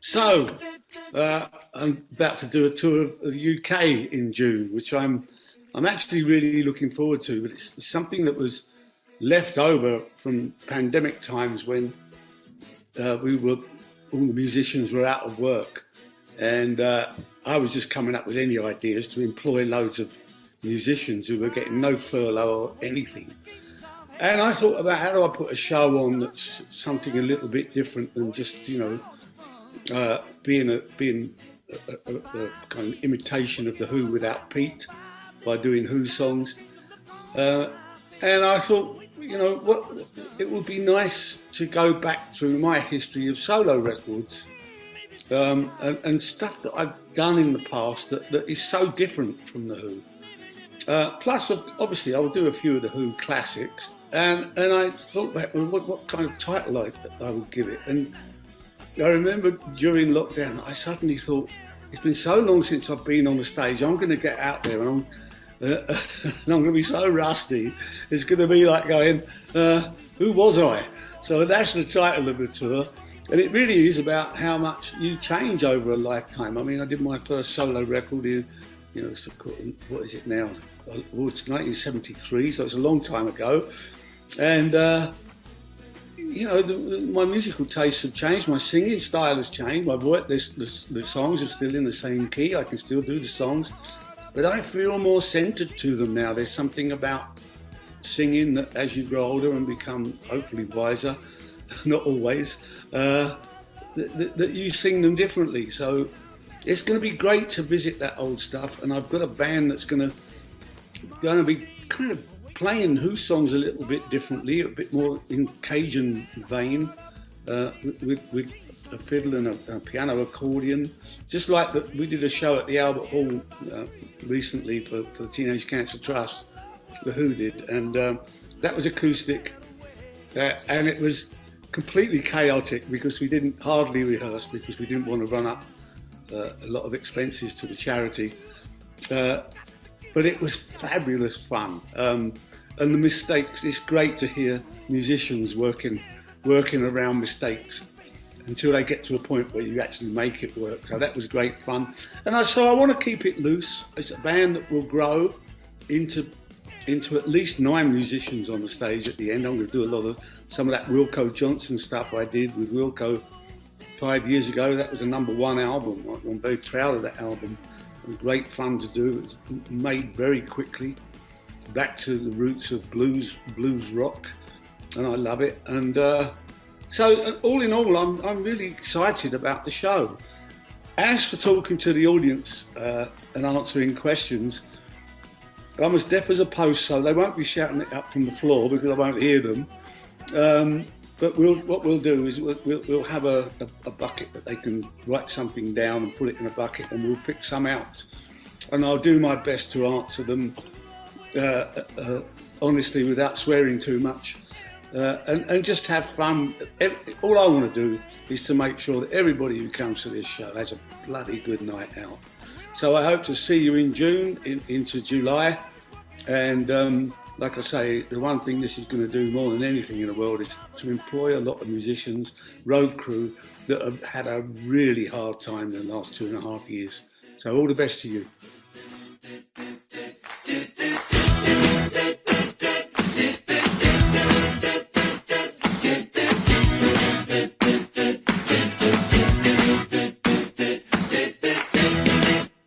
So, I'm about to do a tour of the UK in June, which I'm actually really looking forward to. But it's something that was left over from pandemic times when we were all the musicians were out of work, and I was just coming up with any ideas to employ loads of musicians who were getting no furlough or anything. And I thought about how do I put a show on that's something a little bit different than just being a kind of imitation of the Who without Pete by doing Who songs. And I thought, it would be nice to go back through my history of solo records and stuff that I've done in the past that is so different from the Who. Plus, obviously, I'll do a few of the Who classics, and I thought about what kind of title I would give it. And I remember during lockdown, I suddenly thought, it's been so long since I've been on the stage, I'm going to get out there and I'm going to be so rusty. It's going to be like going, who was I? So that's the title of the tour. And it really is about how much you change over a lifetime. I mean, I did my first solo record in, what is it now? Oh, it's 1973, so it's a long time ago. And, my musical tastes have changed, my singing style has changed, my voice, the songs are still in the same key, I can still do the songs, but I feel more centered to them now. There's something about singing that as you grow older and become hopefully wiser, not always, that you sing them differently. So it's going to be great to visit that old stuff, and I've got a band that's going to be kind of playing Who songs a little bit differently, a bit more in Cajun vein, with a fiddle and a piano accordion. Just like we did a show at the Albert Hall recently for the Teenage Cancer Trust, the Who did, and that was acoustic, and it was completely chaotic because we didn't hardly rehearse because we didn't want to run up a lot of expenses to the charity. But it was fabulous fun. And the mistakes, it's great to hear musicians working around mistakes until they get to a point where you actually make it work. So that was great fun. And so I want to keep it loose. It's a band that will grow into at least 9 musicians on the stage at the end. I'm going to do some of that Wilco Johnson stuff I did with Wilco 5 years ago. That was a #1 album. I'm very proud of that album. It was great fun to do. It was made very quickly, back to the roots of blues rock, and I love it. And so all in all, I'm really excited about the show. As for talking to the audience and answering questions, I'm as deaf as a post, so they won't be shouting it up from the floor because I won't hear them. But what we'll do is we'll have a bucket that they can write something down and put it in a bucket, and we'll pick some out. And I'll do my best to answer them honestly without swearing too much, and just have fun. All I want to do is to make sure that everybody who comes to this show has a bloody good night out. So I hope to see you in June, into July, and like I say, the one thing this is going to do more than anything in the world is to employ a lot of musicians, road crew, that have had a really hard time in the last 2.5 years. So all the best to you.